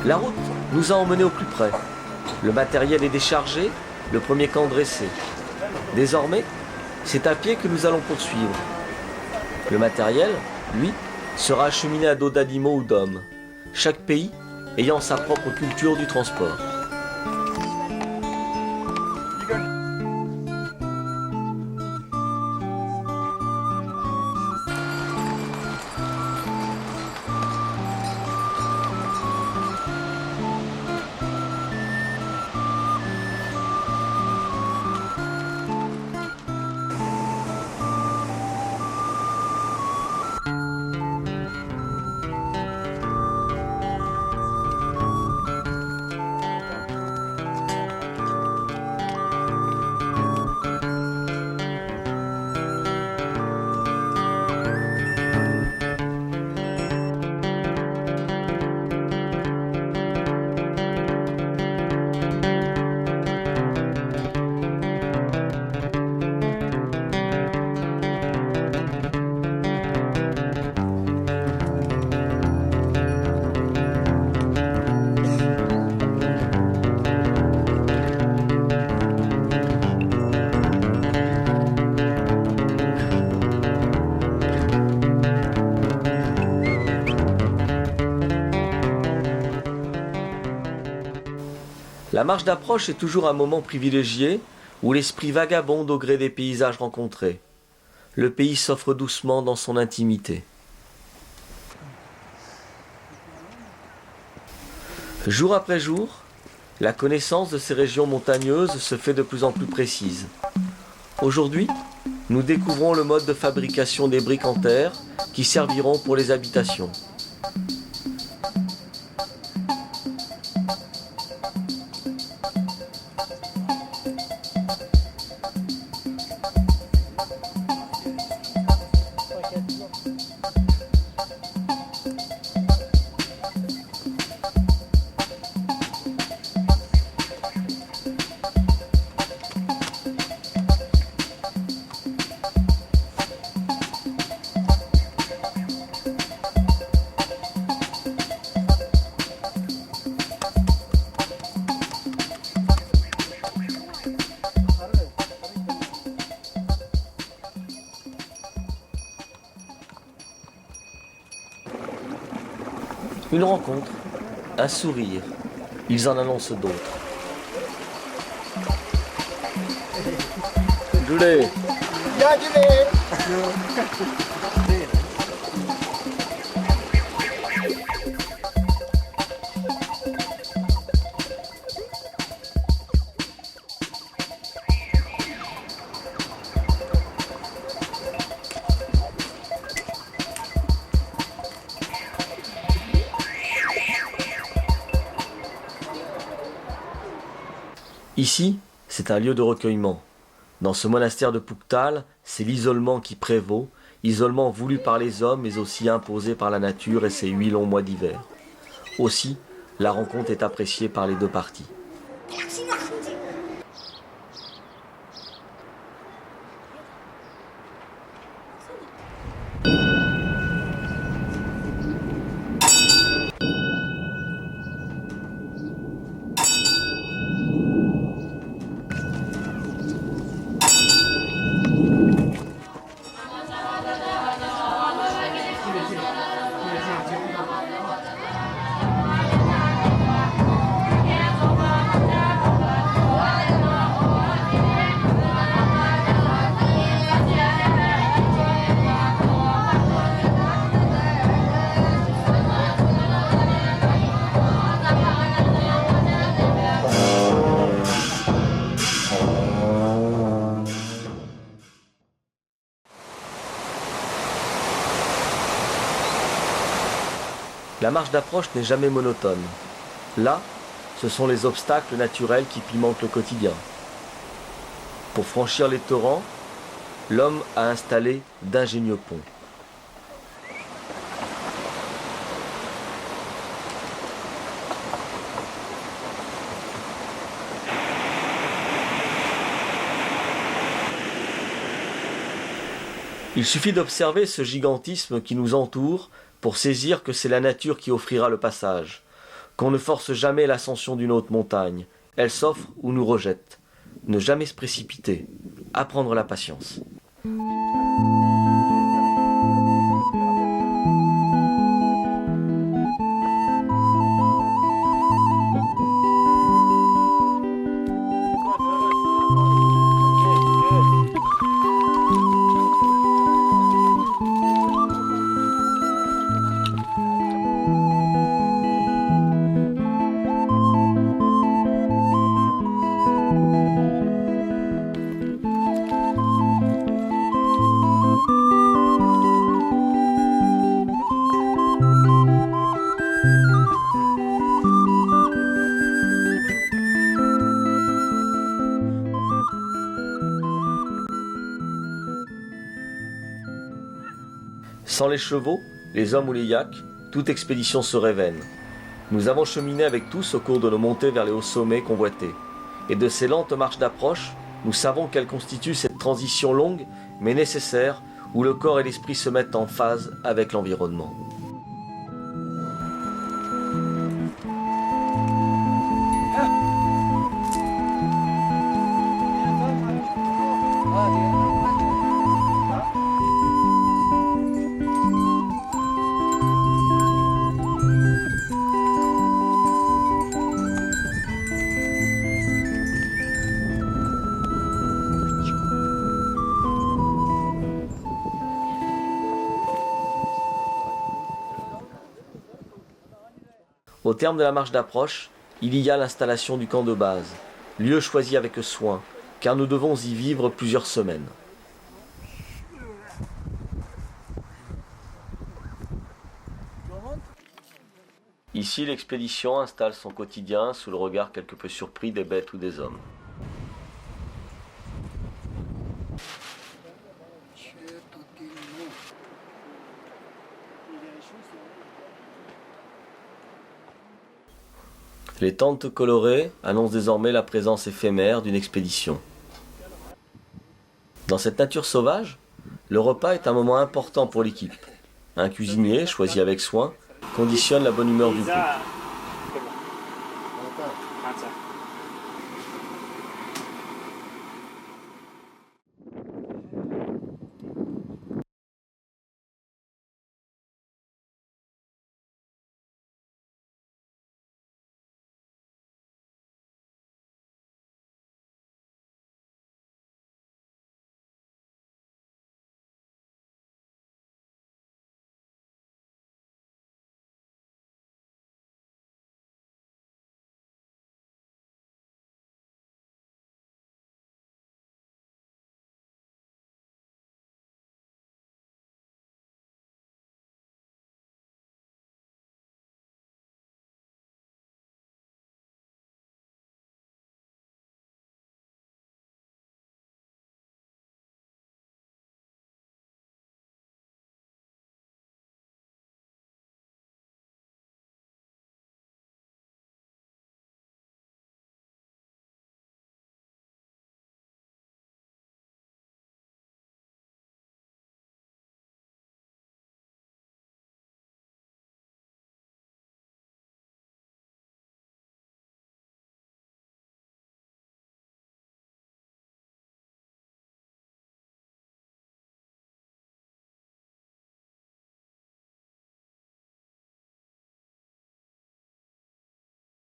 La route nous a emmenés au plus près. Le matériel est déchargé, le premier camp dressé. Désormais, c'est à pied que nous allons poursuivre. Le matériel, lui, sera acheminé à dos d'animaux ou d'hommes, chaque pays ayant sa propre culture du transport. La marche d'approche est toujours un moment privilégié où l'esprit vagabonde au gré des paysages rencontrés. Le pays s'offre doucement dans son intimité. Jour après jour, la connaissance de ces régions montagneuses se fait de plus en plus précise. Aujourd'hui, nous découvrons le mode de fabrication des briques en terre qui serviront pour les habitations. Une rencontre, un sourire, ils en annoncent d'autres. Julie. Ici, c'est un lieu de recueillement. Dans ce monastère de Puktal, c'est l'isolement qui prévaut, isolement voulu par les hommes mais aussi imposé par la nature et ses 8 longs mois d'hiver. Aussi, la rencontre est appréciée par les deux parties. La marche d'approche n'est jamais monotone. Là, ce sont les obstacles naturels qui pimentent le quotidien. Pour franchir les torrents, l'homme a installé d'ingénieux ponts. Il suffit d'observer ce gigantisme qui nous entoure pour saisir que c'est la nature qui offrira le passage. qu'on ne force jamais l'ascension d'une haute montagne. Elle s'offre ou nous rejette. Ne jamais se précipiter. Apprendre la patience. Sans les chevaux, les hommes ou les yaks, toute expédition serait vaine. Nous avons cheminé avec tous au cours de nos montées vers les hauts sommets convoités. Et de ces lentes marches d'approche, nous savons qu'elles constituent cette transition longue, mais nécessaire, où le corps et l'esprit se mettent en phase avec l'environnement. Au terme de la marche d'approche, il y a l'installation du camp de base, lieu choisi avec soin, car nous devons y vivre plusieurs semaines. Ici, l'expédition installe son quotidien sous le regard quelque peu surpris des bêtes ou des hommes. Les tentes colorées annoncent désormais la présence éphémère d'une expédition. Dans cette nature sauvage, le repas est un moment important pour l'équipe. Un cuisinier, choisi avec soin, conditionne la bonne humeur du groupe.